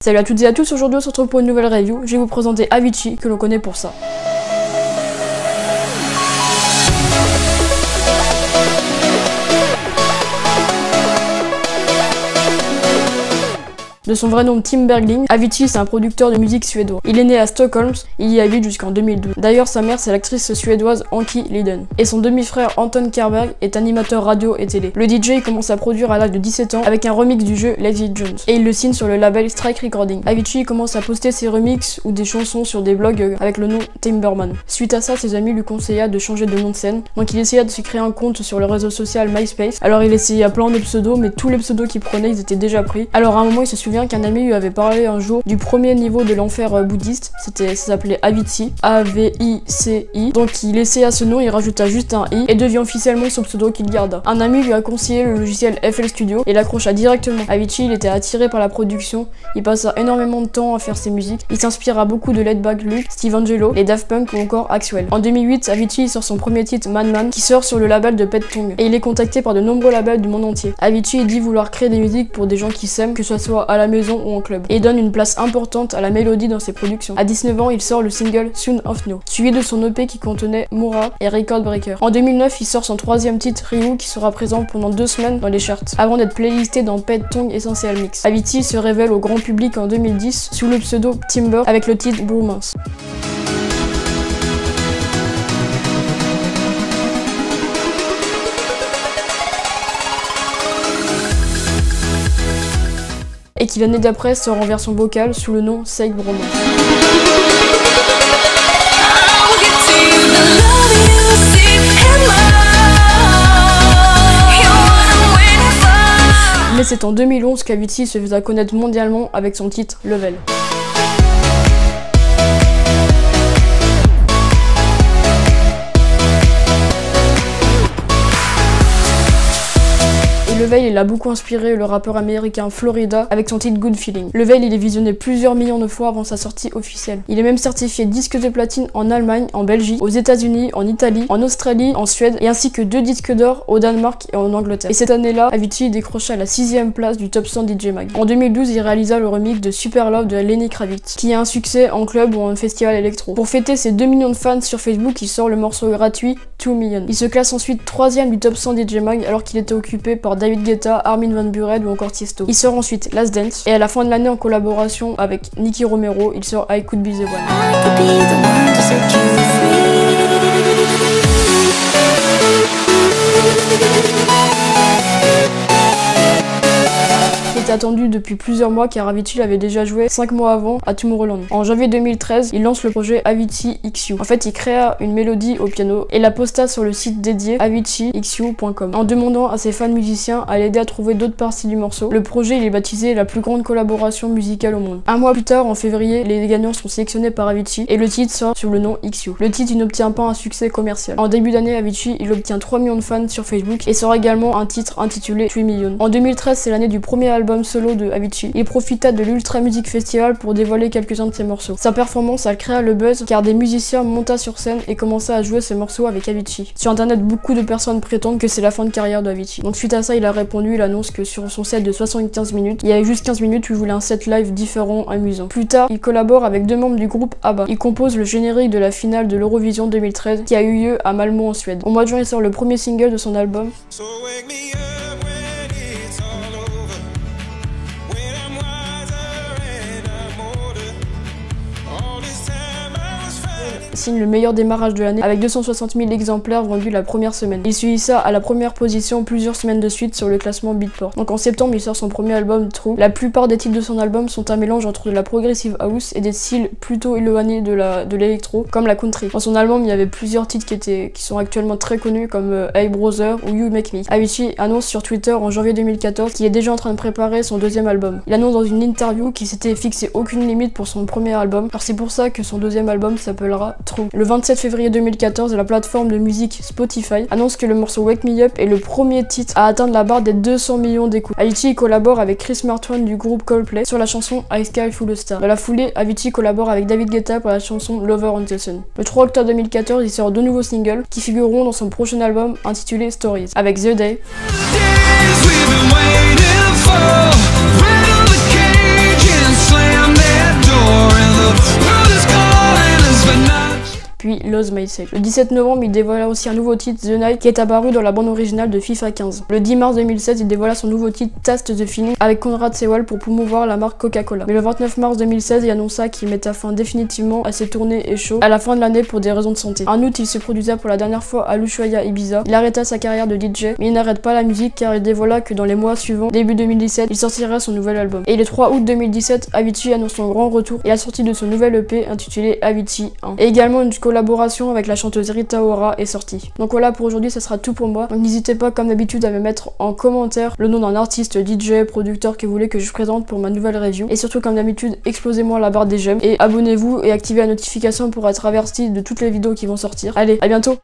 Salut à toutes et à tous, aujourd'hui on se retrouve pour une nouvelle review. Je vais vous présenter Avicii, que l'on connaît pour ça. De son vrai nom Tim Bergling, Avicii c'est un producteur de musique suédois. Il est né à Stockholm, il y habite jusqu'en 2012. D'ailleurs sa mère c'est l'actrice suédoise Anki Liden. Et son demi-frère Anton Karberg est animateur radio et télé. Le DJ commence à produire à l'âge de 17 ans avec un remix du jeu Lazy Jones. Et il le signe sur le label Strike Recording. Avicii commence à poster ses remixes ou des chansons sur des blogs avec le nom Timberman. Suite à ça, ses amis lui conseilla de changer de nom de scène. Donc il essaya de se créer un compte sur le réseau social MySpace. Alors il essaya plein de pseudos, mais tous les pseudos qu'il prenait ils étaient déjà pris. Alors à un moment il se souvient qu'un ami lui avait parlé un jour du premier niveau de l'enfer bouddhiste, ça s'appelait Avicii, A-V-I-C-I, donc il essaya ce nom, il rajouta juste un i et devient officiellement son pseudo qu'il garda. Un ami lui a conseillé le logiciel FL Studio et l'accrocha directement. Avicii il était attiré par la production, il passa énormément de temps à faire ses musiques, il s'inspira beaucoup de Laidback Luke, Steve Angello, les Daft Punk ou encore Axwell. En 2008, Avicii sort son premier titre Man Man qui sort sur le label de Pet Tong et il est contacté par de nombreux labels du monde entier. Avicii dit vouloir créer des musiques pour des gens qui s'aiment, que ce soit à la maison ou en club, et donne une place importante à la mélodie dans ses productions. À 19 ans, il sort le single Soon of No, suivi de son EP qui contenait Moura et Record Breaker. En 2009, il sort son troisième titre Ryu qui sera présent pendant 2 semaines dans les charts, avant d'être playlisté dans Pet Tong Essential Mix. Avicii se révèle au grand public en 2010 sous le pseudo Timber avec le titre Bromance. Et qui l'année d'après sort en version vocale sous le nom Sake Bromance. Mais c'est en 2011 qu'Avicii se faisait connaître mondialement avec son titre Level. Level, il a beaucoup inspiré le rappeur américain Florida avec son titre Good Feeling. Level, il est visionné plusieurs millions de fois avant sa sortie officielle. Il est même certifié disque de platine en Allemagne, en Belgique, aux États-Unis, en Italie, en Australie, en Suède et ainsi que 2 disques d'or au Danemark et en Angleterre. Et cette année-là, Avicii décrocha la 6e place du top 100 DJ Mag. En 2012, il réalisa le remix de Super Love de Lenny Kravitz, qui a un succès en club ou en festival électro. Pour fêter ses 2 millions de fans sur Facebook, il sort le morceau gratuit 2 Million. Il se classe ensuite 3e du top 100 DJ Mag alors qu'il était occupé par David Guetta, Armin van Buuren ou encore Tiesto. Il sort ensuite Last Dance et à la fin de l'année en collaboration avec Nicky Romero, il sort I Could Be The One. Attendu depuis plusieurs mois car Avicii l'avait déjà joué 5 mois avant à Tomorrowland. En janvier 2013, il lance le projet Avicii XU. En fait, il créa une mélodie au piano et la posta sur le site dédié aviciixu.com en demandant à ses fans musiciens à l'aider à trouver d'autres parties du morceau. Le projet il est baptisé la plus grande collaboration musicale au monde. Un mois plus tard, en février, les gagnants sont sélectionnés par Avicii et le titre sort sur le nom XU. Le titre il n'obtient pas un succès commercial. En début d'année, Avicii il obtient 3 millions de fans sur Facebook et sort également un titre intitulé 3 Million. En 2013, c'est l'année du premier album solo de Avicii. Il profita de l'Ultra Music Festival pour dévoiler quelques-uns de ses morceaux. Sa performance a créé le buzz car des musiciens monta sur scène et commença à jouer ses morceaux avec Avicii. Sur internet, beaucoup de personnes prétendent que c'est la fin de carrière de Avicii. Donc suite à ça, il a répondu, il annonce que sur son set de 75 minutes, il y avait juste 15 minutes où il voulait un set live différent, amusant. Plus tard, il collabore avec 2 membres du groupe ABBA. Il compose le générique de la finale de l'Eurovision 2013 qui a eu lieu à Malmö en Suède. Au mois de juin, il sort le premier single de son album. Signe le meilleur démarrage de l'année avec 260 000 exemplaires vendus la première semaine. Il suit ça à la première position plusieurs semaines de suite sur le classement Beatport. Donc en septembre, il sort son premier album True. La plupart des titres de son album sont un mélange entre de la progressive house et des styles plutôt éloignés de l'électro, comme la country. Dans son album, il y avait plusieurs titres qui sont actuellement très connus comme Hey Brother ou You Make Me. Avicii annonce sur Twitter en janvier 2014 qu'il est déjà en train de préparer son 2e album. Il annonce dans une interview qu'il s'était fixé aucune limite pour son premier album. Alors c'est pour ça que son 2e album s'appellera True. Le 27 février 2014, la plateforme de musique Spotify annonce que le morceau Wake Me Up est le premier titre à atteindre la barre des 200 millions d'écoutes. Avicii collabore avec Chris Martin du groupe Coldplay sur la chanson I Sky Full of Stars. Dans la foulée, Avicii collabore avec David Guetta pour la chanson Lover on the Sun. Le 3 octobre 2014, il sort 2 nouveaux singles qui figureront dans son prochain album intitulé Stories avec The Day Days we've been waiting for, rattle the cage and slam Lose Myself. Le 17 novembre, il dévoila aussi un nouveau titre, The Night, qui est apparu dans la bande originale de FIFA 15. Le 10 mars 2016, il dévoila son nouveau titre, Taste the Feeling, avec Conrad Sewell pour promouvoir la marque Coca-Cola. Mais le 29 mars 2016, il annonça qu'il mettait fin définitivement à ses tournées et shows à la fin de l'année pour des raisons de santé. En août, il se produisa pour la dernière fois à l'Ushuaïa Ibiza. Il arrêta sa carrière de DJ, mais il n'arrête pas la musique car il dévoila que dans les mois suivants, début 2017, il sortira son nouvel album. Et le 3 août 2017, Avicii annonce son grand retour et la sortie de son nouvel EP intitulé Avicii 1. Et également une collaboration avec la chanteuse Rita Ora est sortie. Donc voilà, pour aujourd'hui, ça sera tout pour moi. Donc n'hésitez pas comme d'habitude à me mettre en commentaire le nom d'un artiste, DJ, producteur que vous voulez que je présente pour ma nouvelle review. Et surtout comme d'habitude, explosez-moi la barre des j'aime et abonnez-vous et activez la notification pour être averti de toutes les vidéos qui vont sortir. Allez, à bientôt!